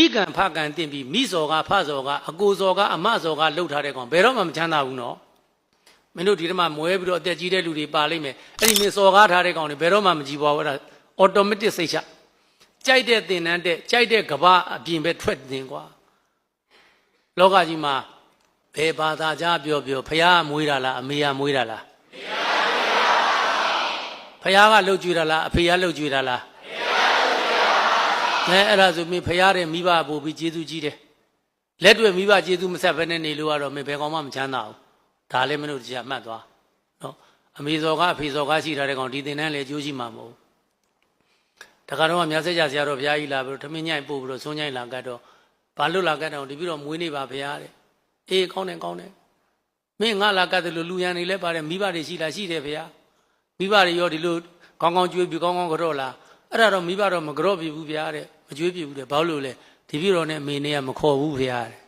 မိကန်ဖကန်တင်ပြီးမိစော်ကဖစော်ကအကိုစော်ကအမစော်ကလှုပ်ထားတဲ့ကောင်ဘယ်တော့မှမချမ်းသာဘူးနော်မင်းတို့ဒီထဲမှာမွဲပြီးတော့အသက်ကြီးတဲ့လူတွေပါလိမ့်မယ်အဲ့ဒီမင်းစော်ကားထားတဲ့ကောင်တွေဘယ်တော့မှမကြည့်ပါဘူးအဲ့ဒါ automatic စိတ်ချကြိုက်တဲ့တင်တန်းတဲ့ကြိုက်တဲ့ကဘာအပြင်ပဲထွက်တင်ကွာလောကကြီးမှာဘယ်ဘာသာကြားပြောဖះမွေးတာလားအမေကမွေးတာလားဖះကလှုပ်ကြွေးတာလားအဖေကလှုပ်ကြွေးတာလားအဲ့ဒါဆိုမင်းဖះတဲ့မိဘပို့ပြီးကျေးဇူးကြီးတယ်လက်တွေ့မိဘကျေးဇူးမဆက်ဘဲနဲ့နေလို့ကတော့မင်းဘယ်ကောင်မှမချမ်းသာဘူးဒါလည်းမင်းတို့တရားမှတ်သွားနော်အမေစော်ကအဖေစော်ကရှိထားတဲ့ကောင်ဒီတင်တန်းလည်းကြိုးရှိမှာမဟုတ်တခါတော့မြတ်ဆက်ကြဆရာတော်ဘုရားကြီးလာပြီးတော့ထမင်းညိုင်ပို့ပြီးတော့ဆွန်းညိုင်လာကတ်တော့ဘာလို့လာကတ်တော့ဒီပြီးတော့မွေးနေပါဘုရားတဲ့အေးကောင်းတယ်မင်းငါလာကတ်တယ်လို့လူရန်နေလဲပါတယ်မိဘတွေရှိလားရှိတယ်ဘုရားမိဘတွေရောဒီလိုကောင်းကောင်းကြွေးပြီးကောင်းကောင်းကြော့လားအဲ့ဒါတော့မိဘတော့မကြော့ပြဘူးဘုရားတဲ့မကြွေးပြဘူးတဲ့ဘာလို့လဲဒီပြီးတော့နဲ့အမေနဲ့ကမခေါ်ဘူးဘုရားတဲ့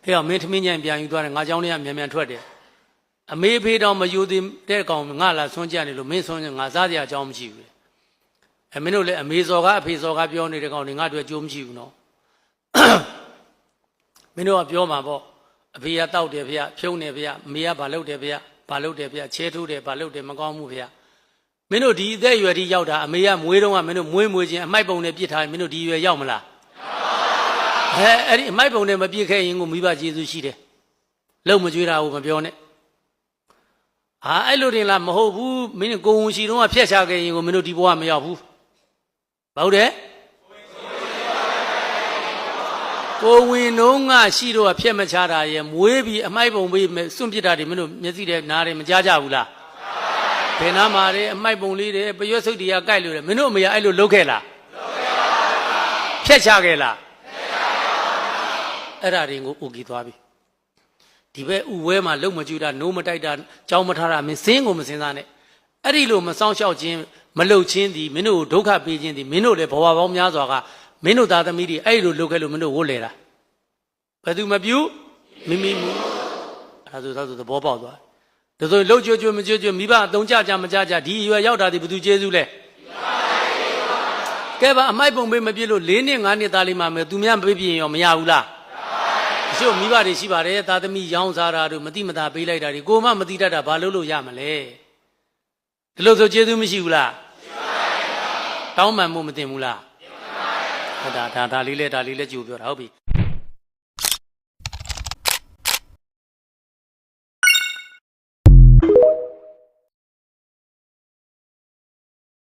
ဟဲ့အောင်မင်းထမင်းညိုင်ပြန်ယူသွားတယ်ငါเจ้าလေးကမြန်ထွက်တယ်အမေဖေးတော့မယူသေးတဲ့ကောင်ငါလာဆွန်းကြနေလို့မင်းဆွန်းငါစားစရာအကြောင်းမရှိဘူးမင်းတို့လည်းအမေစော်ကအဖေစော်ကပြောနေတဲ့ကောင်တွေငါတို့အကျိုးမရှိဘူးနော်မင်းတို့ကပြောမှာပေါ့အဖေကတောက်တယ်ဗျာဖြုံးတယ်ဗျာအမေကဘာလုပ်တယ်ဗျာဘာလုပ်တယ်ဗျာချဲထိုးတယ်ဘာလုပ်တယ်မကောင်းဘူးဗျာမင်းတို့ဒီအသက်အရွယ်ထိရောက်တာအမေကမွေးတော့ကမင်းတို့မွေးချင်းအမိုက်ပုံနဲ့ပြစ်ထားရင်မင်းတို့ဒီအရွယ်ရောက်မလားအဲ့ဒီအမိုက်ပုံနဲ့မပြစ်ခဲ့ရင်ကိုမိဘကျေးဇူးရှိတယ်လုံမကြွေးတာကိုမပြောနဲ့အဲ့လိုတင်လားမဟုတ်ဘူးမင်းကိုဝန်ရှိတော့ဖျက်ချခဲ့ရင်ကိုမင်းတို့ဒီဘဝမရောက်ဘူးဟုတ်တယ်ကိုဝင်တော့ငါရှိတော့ဖျက်မချတာရဲ့မွေးပြီးအမိုက်ပုံပေးစွန့်ပစ်တာတွေမင်းတို့မျက်စိနဲ့နားတယ်မကြားကြဘူးလားဘယ်နာမှာလဲအမိုက်ပုံလေးတွေပရွက်စုပ်တွေကကြိုက်လို့တယ်မင်းတို့အမေကအဲ့လိုလုပ်ခဲ့လားဖျက်ချခဲ့လားအဲ့ဒါတွေကိုဥကြည့်သွားပြီဒီဘက်ဥဝဲမှာလုံမကြွတာနိုးမတိုက်တာကြောင်းမထားတာမင်းစင်းကိုမစင်းစားနဲ့အဲ့ဒီလိုမစောင့်ရှောက်ခြင်းမလှုပ်ခြင်းဒီမင်းတို့ဒုက္ခပေးခြင်းဒီမင်းတို့လည်းဘဝပေါင်းများစွာကမင်းတို့သားသမီးတွေအဲ့လိုလုပ်ခဲ့လို့မင်းတို့ဝတ်လေတာဘယ်သူမပြုမိမိမူအဲ့ဒါဆိုသဘောပေါက်သွားဒါဆိုလှုပ်ကြွမကြွမိဘအသုံးကြမကြဒီအရွယ်ရောက်တာဒီဘယ်သူကျေးဇူးလဲကဲပါအမိုက်ပုံပေးမပြည့်လို့၄နှစ်၅နှစ်သားလေးမှမယ်သူများမပေးပြရင်ရောမရဘူးလားအချို့မိဘတွေရှိပါတယ်သားသမီးရောင်းစားတာတို့မတိမတာပေးလိုက်တာတွေကိုမှမတိတတ်တာဘာလို့ရမလဲဒီလိုဆိုကျေးဇူးမရှိဘူးလားတောင်းပန်မှုမတင်ဘူးလားဒါလေးလဲကြိုပြောတာဟုတ်ပြီ